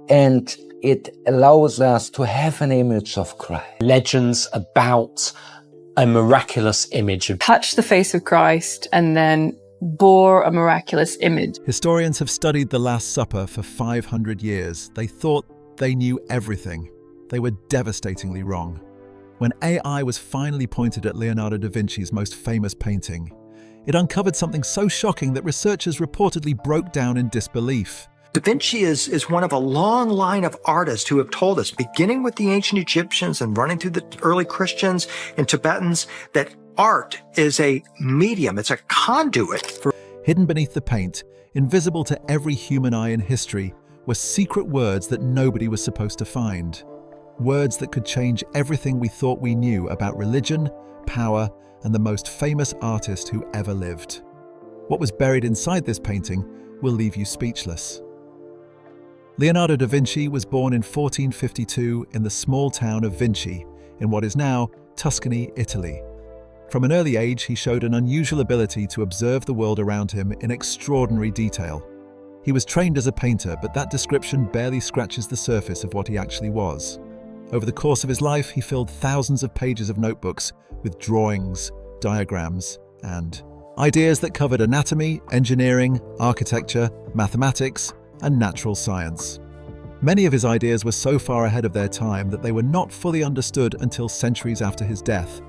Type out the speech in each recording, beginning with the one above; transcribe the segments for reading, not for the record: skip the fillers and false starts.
and it allows us to have an image of Christ. Legends about a miraculous image of touched the face of Christ and then bore a miraculous image. Historians have studied the Last Supper for 500 years. They thought they knew everything. They were devastatingly wrong. When AI was finally pointed at Leonardo da Vinci's most famous painting, it uncovered something so shocking that researchers reportedly broke down in disbelief. Da Vinci is one of a long line of artists who have told us, beginning with the ancient Egyptians and running through the early Christians and Tibetans, that art is a medium, it's a conduit. Hidden beneath the paint, invisible to every human eye in history, were secret words that nobody was supposed to find. Words that could change everything we thought we knew about religion, power, and the most famous artist who ever lived. What was buried inside this painting will leave you speechless. Leonardo da Vinci was born in 1452 in the small town of Vinci, in what is now Tuscany, Italy. From an early age, he showed an unusual ability to observe the world around him in extraordinary detail. He was trained as a painter, but that description barely scratches the surface of what he actually was. Over the course of his life, he filled thousands of pages of notebooks with drawings, diagrams, and ideas that covered anatomy, engineering, architecture, mathematics, and natural science. Many of his ideas were so far ahead of their time that they were not fully understood until centuries after his death.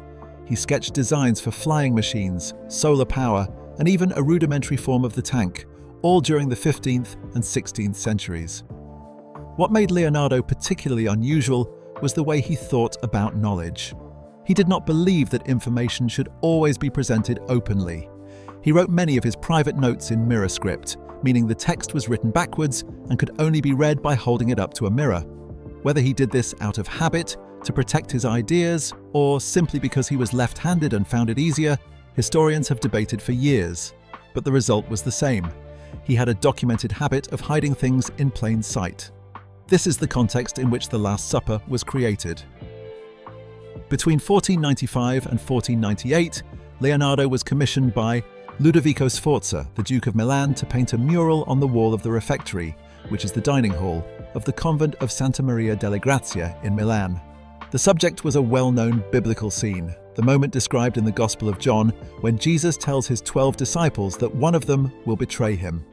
He sketched designs for flying machines, solar power, and even a rudimentary form of the tank, all during the 15th and 16th centuries. What made Leonardo particularly unusual was the way he thought about knowledge. He did not believe that information should always be presented openly. He wrote many of his private notes in mirror script, meaning the text was written backwards and could only be read by holding it up to a mirror. Whether he did this out of habit, to protect his ideas, or simply because he was left-handed and found it easier, historians have debated for years. But the result was the same. He had a documented habit of hiding things in plain sight. This is the context in which the Last Supper was created. Between 1495 and 1498, Leonardo was commissioned by Ludovico Sforza, the Duke of Milan, to paint a mural on the wall of the refectory, which is the dining hall, of the convent of Santa Maria delle Grazie in Milan. The subject was a well-known biblical scene, the moment described in the Gospel of John when Jesus tells his 12 disciples that one of them will betray him.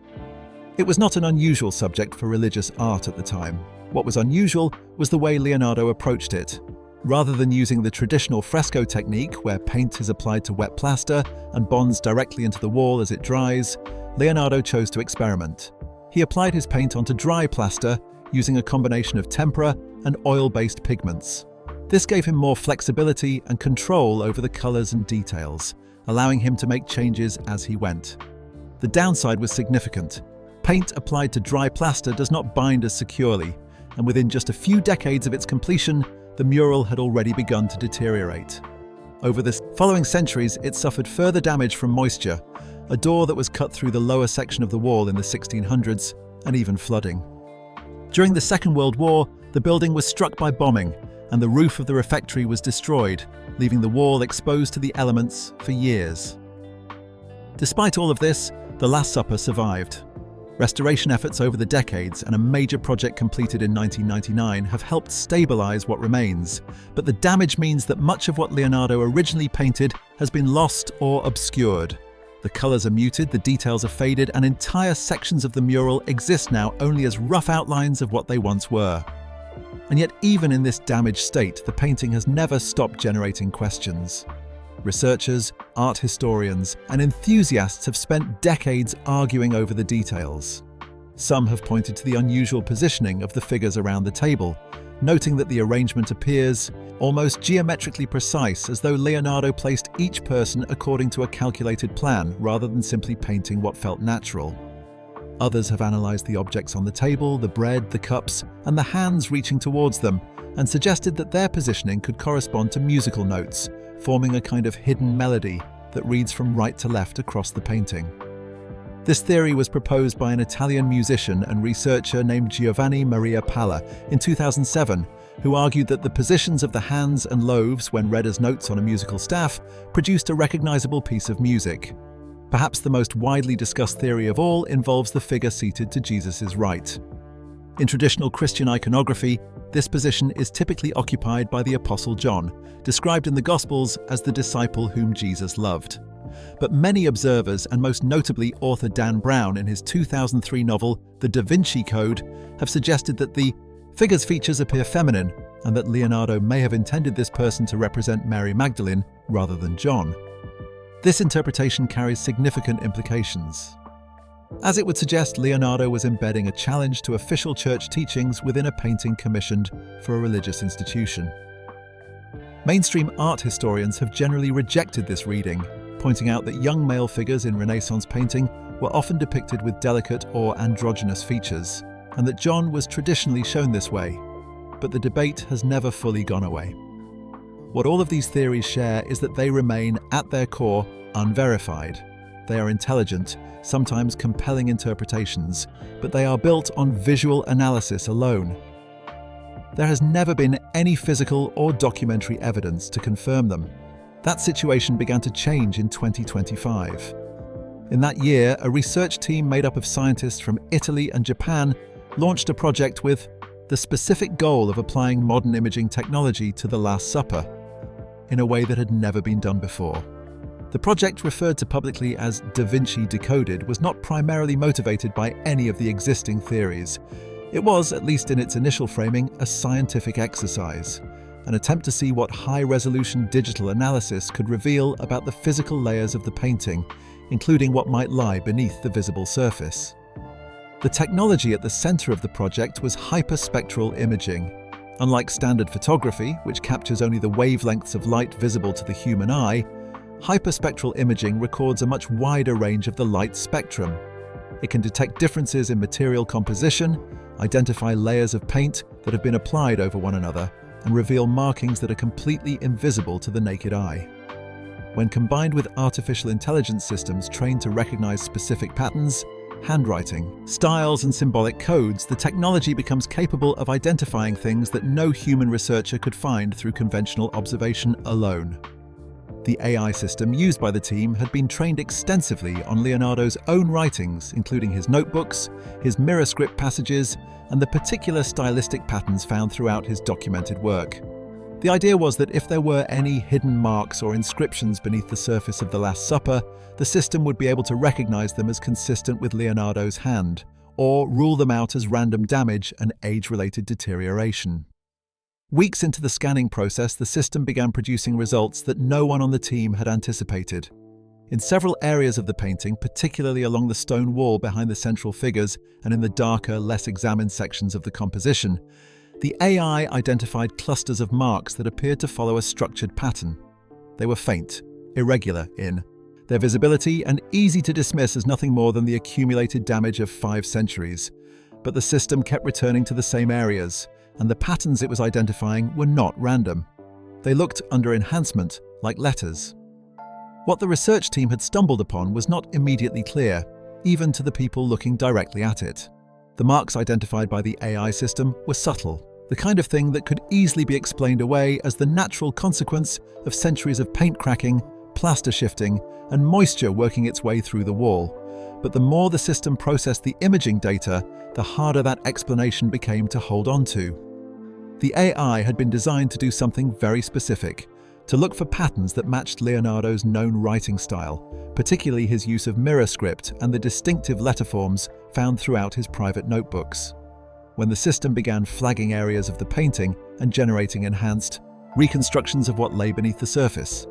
It was not an unusual subject for religious art at the time. What was unusual was the way Leonardo approached it. Rather than using the traditional fresco technique where paint is applied to wet plaster and bonds directly into the wall as it dries, Leonardo chose to experiment. He applied his paint onto dry plaster using a combination of tempera and oil-based pigments. This gave him more flexibility and control over the colors and details, allowing him to make changes as he went. The downside was significant. Paint applied to dry plaster does not bind as securely, and within just a few decades of its completion, the mural had already begun to deteriorate. Over the following centuries, it suffered further damage from moisture, a door that was cut through the lower section of the wall in the 1600s, and even flooding. During the Second World War, the building was struck by bombing, and the roof of the refectory was destroyed, leaving the wall exposed to the elements for years. Despite all of this, the Last Supper survived. Restoration efforts over the decades and a major project completed in 1999 have helped stabilize what remains, but the damage means that much of what Leonardo originally painted has been lost or obscured. The colors are muted, the details are faded, and entire sections of the mural exist now only as rough outlines of what they once were. And yet, even in this damaged state, the painting has never stopped generating questions. Researchers, art historians, and enthusiasts have spent decades arguing over the details. Some have pointed to the unusual positioning of the figures around the table, noting that the arrangement appears almost geometrically precise, as though Leonardo placed each person according to a calculated plan rather than simply painting what felt natural. Others have analysed the objects on the table, the bread, the cups, and the hands reaching towards them, and suggested that their positioning could correspond to musical notes, forming a kind of hidden melody that reads from right to left across the painting. This theory was proposed by an Italian musician and researcher named Giovanni Maria Palla in 2007, who argued that the positions of the hands and loaves, when read as notes on a musical staff, produced a recognizable piece of music. Perhaps the most widely discussed theory of all involves the figure seated to Jesus' right. In traditional Christian iconography, this position is typically occupied by the Apostle John, described in the Gospels as the disciple whom Jesus loved. But many observers, and most notably author Dan Brown in his 2003 novel The Da Vinci Code, have suggested that the figure's features appear feminine and that Leonardo may have intended this person to represent Mary Magdalene rather than John. This interpretation carries significant implications, as it would suggest Leonardo was embedding a challenge to official church teachings within a painting commissioned for a religious institution. Mainstream art historians have generally rejected this reading, pointing out that young male figures in Renaissance painting were often depicted with delicate or androgynous features, and that John was traditionally shown this way. But the debate has never fully gone away. What all of these theories share is that they remain, at their core, unverified. They are intelligent, sometimes compelling interpretations, but they are built on visual analysis alone. There has never been any physical or documentary evidence to confirm them. That situation began to change in 2025. In that year, a research team made up of scientists from Italy and Japan launched a project with the specific goal of applying modern imaging technology to the Last Supper in a way that had never been done before. The project, referred to publicly as Da Vinci Decoded, was not primarily motivated by any of the existing theories. It was, at least in its initial framing, a scientific exercise, an attempt to see what high-resolution digital analysis could reveal about the physical layers of the painting, including what might lie beneath the visible surface. The technology at the center of the project was hyperspectral imaging. Unlike standard photography, which captures only the wavelengths of light visible to the human eye, hyperspectral imaging records a much wider range of the light spectrum. It can detect differences in material composition, identify layers of paint that have been applied over one another, and reveal markings that are completely invisible to the naked eye. When combined with artificial intelligence systems trained to recognize specific patterns, handwriting, styles, and symbolic codes, the technology becomes capable of identifying things that no human researcher could find through conventional observation alone. The AI system used by the team had been trained extensively on Leonardo's own writings, including his notebooks, his mirror script passages, and the particular stylistic patterns found throughout his documented work. The idea was that if there were any hidden marks or inscriptions beneath the surface of the Last Supper, the system would be able to recognize them as consistent with Leonardo's hand, or rule them out as random damage and age-related deterioration. Weeks into the scanning process, the system began producing results that no one on the team had anticipated. In several areas of the painting, particularly along the stone wall behind the central figures and in the darker, less examined sections of the composition, the AI identified clusters of marks that appeared to follow a structured pattern. They were faint, irregular in their visibility, and easy to dismiss as nothing more than the accumulated damage of 5 centuries. But the system kept returning to the same areas, and the patterns it was identifying were not random. They looked under enhancement, like letters. What the research team had stumbled upon was not immediately clear, even to the people looking directly at it. The marks identified by the AI system were subtle, the kind of thing that could easily be explained away as the natural consequence of centuries of paint cracking, plaster shifting, and moisture working its way through the wall. But the more the system processed the imaging data, the harder that explanation became to hold on to. The AI had been designed to do something very specific, to look for patterns that matched Leonardo's known writing style, particularly his use of mirror script and the distinctive letterforms found throughout his private notebooks. When the system began flagging areas of the painting and generating enhanced reconstructions of what lay beneath the surface,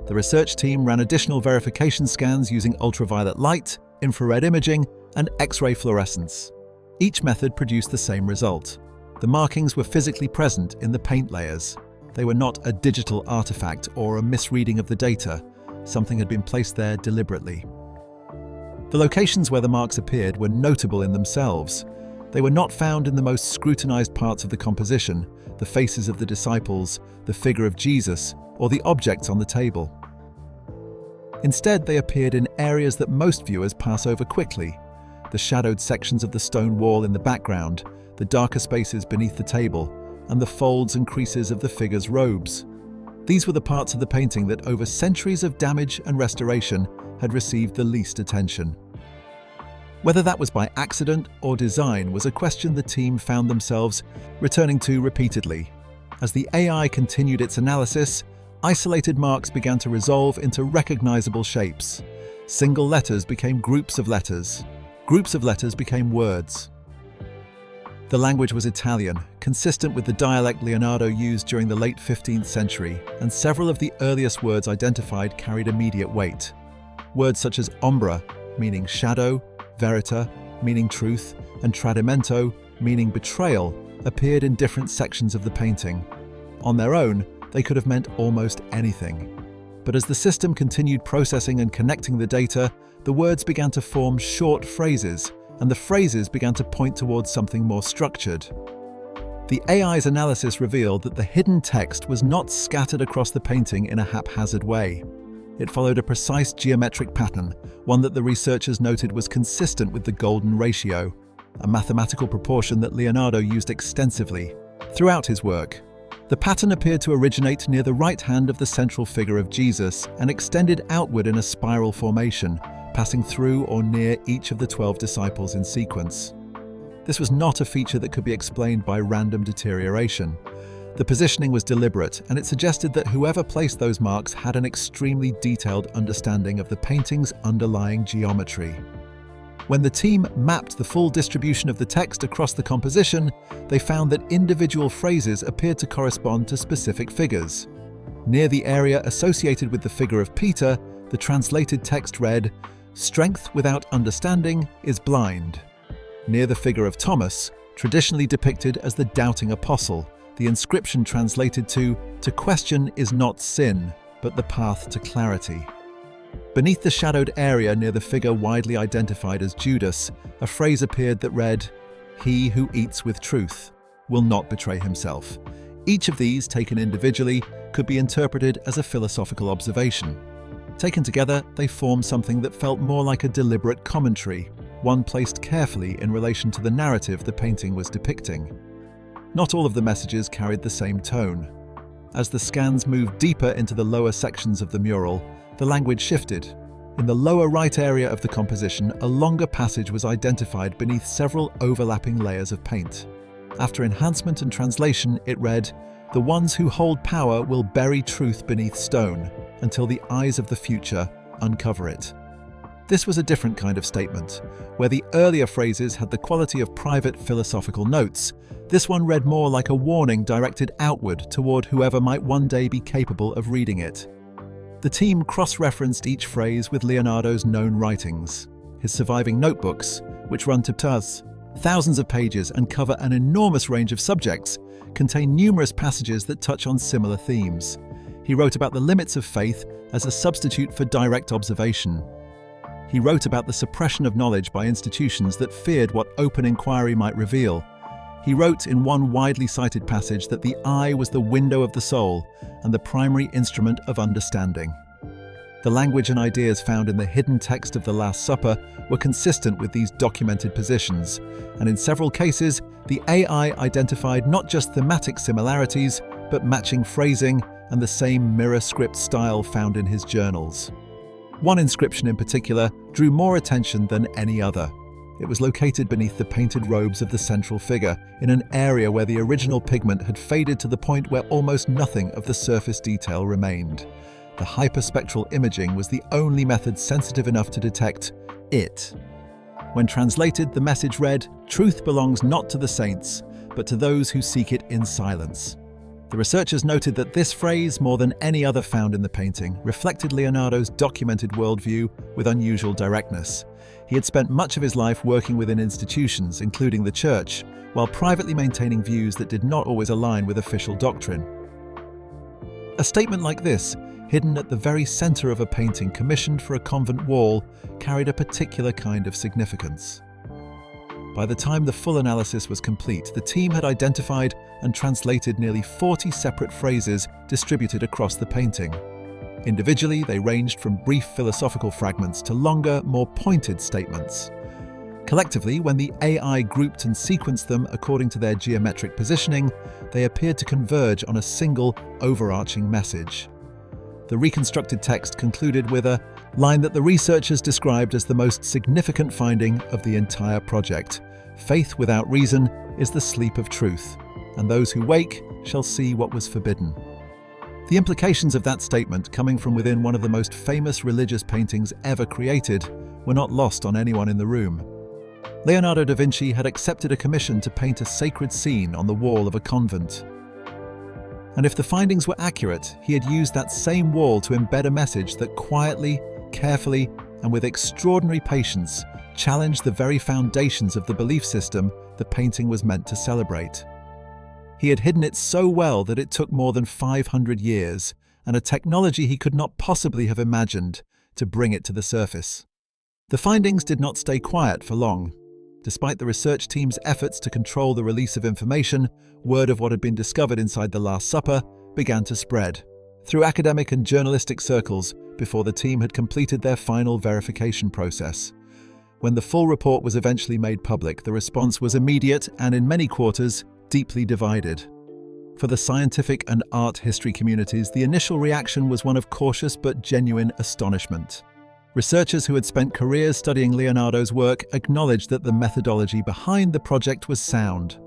the research team ran additional verification scans using ultraviolet light, infrared imaging, and X-ray fluorescence. Each method produced the same result. The markings were physically present in the paint layers. They were not a digital artifact or a misreading of the data. Something had been placed there deliberately. The locations where the marks appeared were notable in themselves. They were not found in the most scrutinized parts of the composition, the faces of the disciples, the figure of Jesus, or the objects on the table. Instead, they appeared in areas that most viewers pass over quickly: the shadowed sections of the stone wall in the background, the darker spaces beneath the table, and the folds and creases of the figure's robes. These were the parts of the painting that, over centuries of damage and restoration, had received the least attention. Whether that was by accident or design was a question the team found themselves returning to repeatedly. As the AI continued its analysis, isolated marks began to resolve into recognizable shapes. Single letters became groups of letters. Groups of letters became words. The language was Italian, consistent with the dialect Leonardo used during the late 15th century, and several of the earliest words identified carried immediate weight. Words such as ombra, meaning shadow, verita, meaning truth, and tradimento, meaning betrayal, appeared in different sections of the painting. On their own, they could have meant almost anything. But as the system continued processing and connecting the data, the words began to form short phrases, and the phrases began to point towards something more structured. The AI's analysis revealed that the hidden text was not scattered across the painting in a haphazard way. It followed a precise geometric pattern, one that the researchers noted was consistent with the golden ratio, a mathematical proportion that Leonardo used extensively throughout his work. The pattern appeared to originate near the right hand of the central figure of Jesus and extended outward in a spiral formation, passing through or near each of the 12 disciples in sequence. This was not a feature that could be explained by random deterioration. The positioning was deliberate, and it suggested that whoever placed those marks had an extremely detailed understanding of the painting's underlying geometry. When the team mapped the full distribution of the text across the composition, they found that individual phrases appeared to correspond to specific figures. Near the area associated with the figure of Peter, the translated text read, "Strength without understanding is blind." Near the figure of Thomas, traditionally depicted as the doubting apostle, the inscription translated to question is not sin, but the path to clarity. Beneath the shadowed area near the figure widely identified as Judas, a phrase appeared that read, "He who eats with truth will not betray himself." Each of these, taken individually, could be interpreted as a philosophical observation. Taken together, they formed something that felt more like a deliberate commentary, one placed carefully in relation to the narrative the painting was depicting. Not all of the messages carried the same tone. As the scans moved deeper into the lower sections of the mural, the language shifted. In the lower right area of the composition, a longer passage was identified beneath several overlapping layers of paint. After enhancement and translation, it read, "The ones who hold power will bury truth beneath stone until the eyes of the future uncover it." This was a different kind of statement. Where the earlier phrases had the quality of private philosophical notes, this one read more like a warning directed outward toward whoever might one day be capable of reading it. The team cross-referenced each phrase with Leonardo's known writings. His surviving notebooks, which run to thousands of pages and cover an enormous range of subjects, contain numerous passages that touch on similar themes. He wrote about the limits of faith as a substitute for direct observation. He wrote about the suppression of knowledge by institutions that feared what open inquiry might reveal. He wrote in one widely cited passage that the eye was the window of the soul and the primary instrument of understanding. The language and ideas found in the hidden text of the Last Supper were consistent with these documented positions, and in several cases, the AI identified not just thematic similarities, but matching phrasing and the same mirror script style found in his journals. One inscription in particular drew more attention than any other. It was located beneath the painted robes of the central figure, in an area where the original pigment had faded to the point where almost nothing of the surface detail remained. The hyperspectral imaging was the only method sensitive enough to detect it. When translated, the message read, "Truth belongs not to the saints, but to those who seek it in silence." The researchers noted that this phrase, more than any other found in the painting, reflected Leonardo's documented worldview with unusual directness. He had spent much of his life working within institutions, including the church, while privately maintaining views that did not always align with official doctrine. A statement like this, hidden at the very center of a painting commissioned for a convent wall, carried a particular kind of significance. By the time the full analysis was complete, the team had identified and translated nearly 40 separate phrases distributed across the painting. Individually, they ranged from brief philosophical fragments to longer, more pointed statements. Collectively, when the AI grouped and sequenced them according to their geometric positioning, they appeared to converge on a single, overarching message. The reconstructed text concluded with a line that the researchers described as the most significant finding of the entire project. Faith without reason is the sleep of truth, and those who wake shall see what was forbidden. The implications of that statement, coming from within one of the most famous religious paintings ever created, were not lost on anyone in the room. Leonardo da Vinci had accepted a commission to paint a sacred scene on the wall of a convent. And if the findings were accurate, he had used that same wall to embed a message that quietly, carefully, and with extraordinary patience challenged the very foundations of the belief system the painting was meant to celebrate. He had hidden it so well that it took more than 500 years, and a technology he could not possibly have imagined, to bring it to the surface. The findings did not stay quiet for long. Despite the research team's efforts to control the release of information, word of what had been discovered inside the Last Supper began to spread through academic and journalistic circles before the team had completed their final verification process. When the full report was eventually made public, the response was immediate and, in many quarters, deeply divided. For the scientific and art history communities, the initial reaction was one of cautious but genuine astonishment. Researchers who had spent careers studying Leonardo's work acknowledged that the methodology behind the project was sound.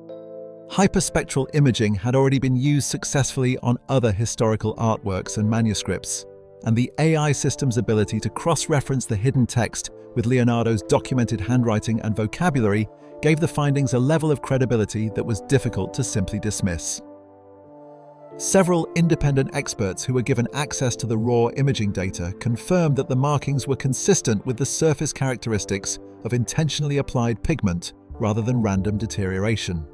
Hyperspectral imaging had already been used successfully on other historical artworks and manuscripts, and the AI system's ability to cross-reference the hidden text with Leonardo's documented handwriting and vocabulary gave the findings a level of credibility that was difficult to simply dismiss. Several independent experts who were given access to the raw imaging data confirmed that the markings were consistent with the surface characteristics of intentionally applied pigment rather than random deterioration.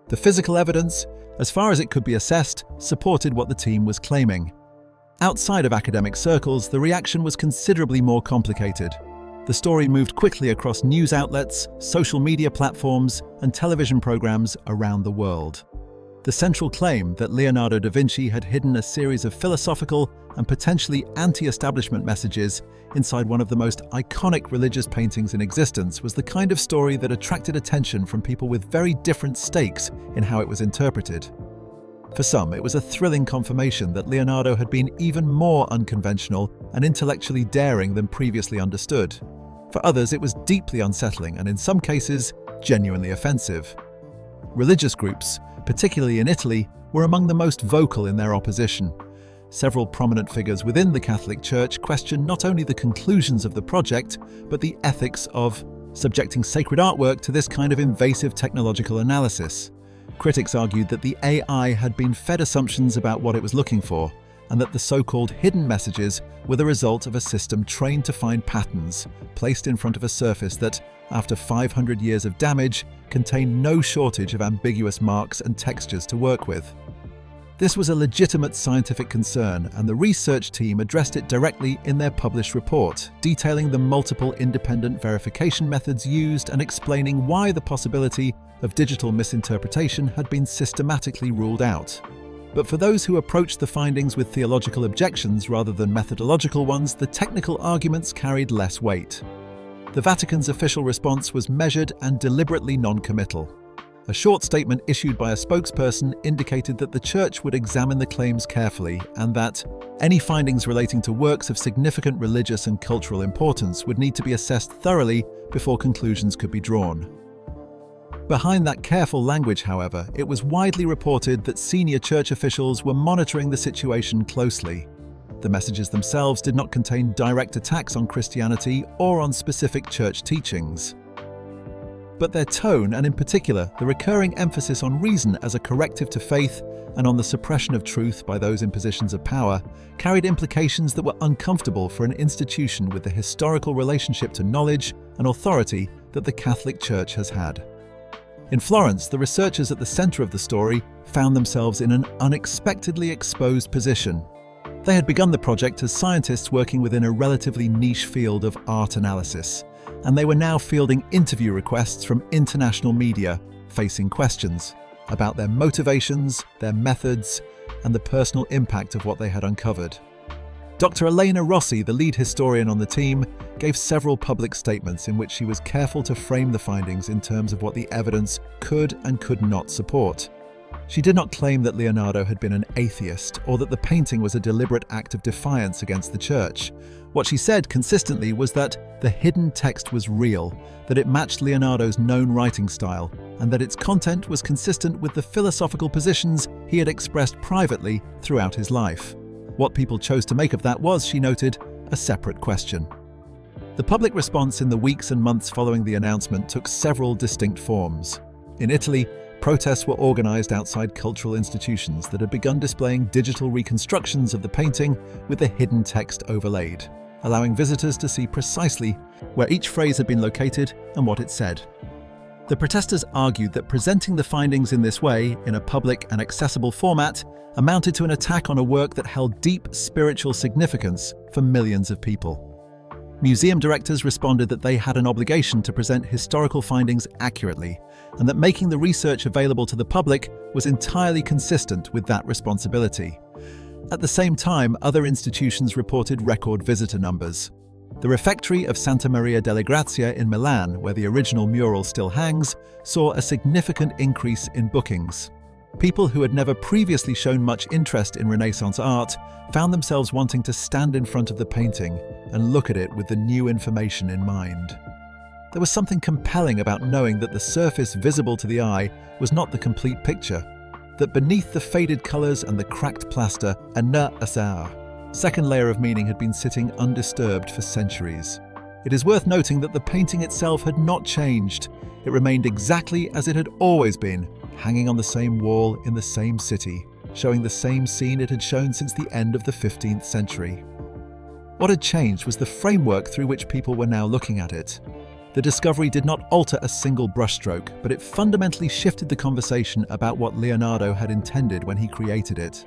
The physical evidence, as far as it could be assessed, supported what the team was claiming. Outside of academic circles, the reaction was considerably more complicated. The story moved quickly across news outlets, social media platforms, and television programs around the world. The central claim that Leonardo da Vinci had hidden a series of philosophical and potentially anti-establishment messages inside one of the most iconic religious paintings in existence was the kind of story that attracted attention from people with very different stakes in how it was interpreted. For some, it was a thrilling confirmation that Leonardo had been even more unconventional and intellectually daring than previously understood. For others, it was deeply unsettling and, in some cases, genuinely offensive. Religious groups, particularly in Italy, were among the most vocal in their opposition. Several prominent figures within the Catholic Church questioned not only the conclusions of the project, but the ethics of subjecting sacred artwork to this kind of invasive technological analysis. Critics argued that the AI had been fed assumptions about what it was looking for, and that the so-called hidden messages were the result of a system trained to find patterns, placed in front of a surface that, after 500 years of damage, contained no shortage of ambiguous marks and textures to work with. This was a legitimate scientific concern, and the research team addressed it directly in their published report, detailing the multiple independent verification methods used and explaining why the possibility of digital misinterpretation had been systematically ruled out. But for those who approached the findings with theological objections rather than methodological ones, the technical arguments carried less weight. The Vatican's official response was measured and deliberately non-committal. A short statement issued by a spokesperson indicated that the Church would examine the claims carefully and that any findings relating to works of significant religious and cultural importance would need to be assessed thoroughly before conclusions could be drawn. Behind that careful language, however, it was widely reported that senior Church officials were monitoring the situation closely. The messages themselves did not contain direct attacks on Christianity or on specific Church teachings. But their tone, and in particular, the recurring emphasis on reason as a corrective to faith and on the suppression of truth by those in positions of power, carried implications that were uncomfortable for an institution with the historical relationship to knowledge and authority that the Catholic Church has had. In Florence, the researchers at the center of the story found themselves in an unexpectedly exposed position. They had begun the project as scientists working within a relatively niche field of art analysis, and they were now fielding interview requests from international media, facing questions about their motivations, their methods, and the personal impact of what they had uncovered. Dr. Elena Rossi, the lead historian on the team, gave several public statements in which she was careful to frame the findings in terms of what the evidence could and could not support. She did not claim that Leonardo had been an atheist or that the painting was a deliberate act of defiance against the church. What she said consistently was that the hidden text was real, that it matched Leonardo's known writing style, and that its content was consistent with the philosophical positions he had expressed privately throughout his life. What people chose to make of that was, she noted, a separate question. The public response in the weeks and months following the announcement took several distinct forms. In Italy, protests were organized outside cultural institutions that had begun displaying digital reconstructions of the painting with the hidden text overlaid, allowing visitors to see precisely where each phrase had been located and what it said. The protesters argued that presenting the findings in this way, in a public and accessible format, amounted to an attack on a work that held deep spiritual significance for millions of people. Museum directors responded that they had an obligation to present historical findings accurately, and that making the research available to the public was entirely consistent with that responsibility. At the same time, other institutions reported record visitor numbers. The refectory of Santa Maria delle Grazie in Milan, where the original mural still hangs, saw a significant increase in bookings. People who had never previously shown much interest in Renaissance art found themselves wanting to stand in front of the painting and look at it with the new information in mind. There was something compelling about knowing that the surface visible to the eye was not the complete picture, that beneath the faded colours and the cracked plaster, a second layer of meaning had been sitting undisturbed for centuries. It is worth noting that the painting itself had not changed. It remained exactly as it had always been, hanging on the same wall in the same city, showing the same scene it had shown since the end of the 15th century. What had changed was the framework through which people were now looking at it. The discovery did not alter a single brushstroke, but it fundamentally shifted the conversation about what Leonardo had intended when he created it.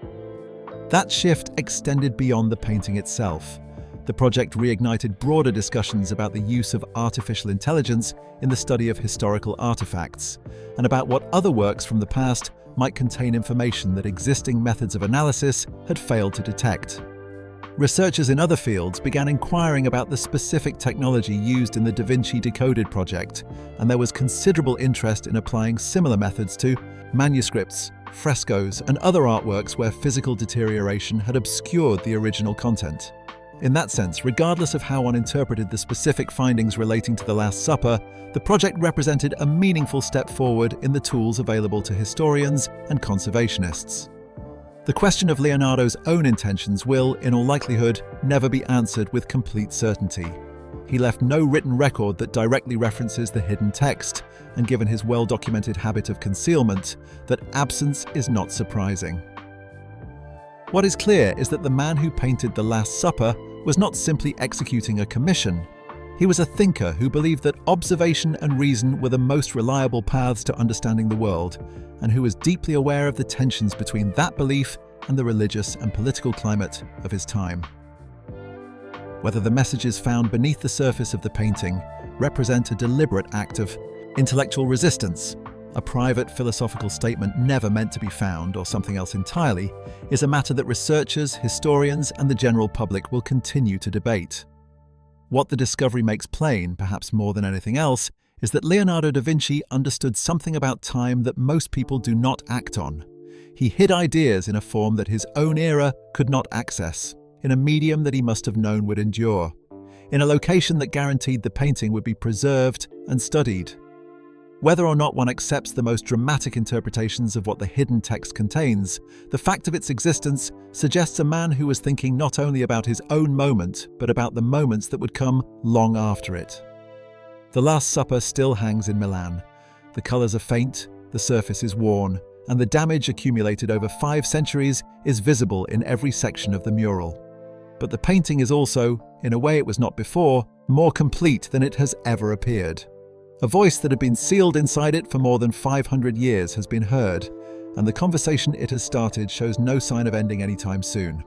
That shift extended beyond the painting itself. The project reignited broader discussions about the use of artificial intelligence in the study of historical artifacts, and about what other works from the past might contain information that existing methods of analysis had failed to detect. Researchers in other fields began inquiring about the specific technology used in the Da Vinci Decoded project, and there was considerable interest in applying similar methods to manuscripts, frescoes, and other artworks where physical deterioration had obscured the original content. In that sense, regardless of how one interpreted the specific findings relating to the Last Supper, the project represented a meaningful step forward in the tools available to historians and conservationists. The question of Leonardo's own intentions will, in all likelihood, never be answered with complete certainty. He left no written record that directly references the hidden text, and given his well-documented habit of concealment, that absence is not surprising. What is clear is that the man who painted The Last Supper was not simply executing a commission. He was a thinker who believed that observation and reason were the most reliable paths to understanding the world, and who was deeply aware of the tensions between that belief and the religious and political climate of his time. Whether the messages found beneath the surface of the painting represent a deliberate act of intellectual resistance, a private philosophical statement never meant to be found, or something else entirely, is a matter that researchers, historians, and the general public will continue to debate. What the discovery makes plain, perhaps more than anything else, is that Leonardo da Vinci understood something about time that most people do not act on. He hid ideas in a form that his own era could not access, in a medium that he must have known would endure, in a location that guaranteed the painting would be preserved and studied. Whether or not one accepts the most dramatic interpretations of what the hidden text contains, the fact of its existence suggests a man who was thinking not only about his own moment, but about the moments that would come long after it. The Last Supper still hangs in Milan. The colours are faint, the surface is worn, and the damage accumulated over 5 centuries is visible in every section of the mural. But the painting is also, in a way it was not before, more complete than it has ever appeared. A voice that had been sealed inside it for more than 500 years has been heard, and the conversation it has started shows no sign of ending anytime soon.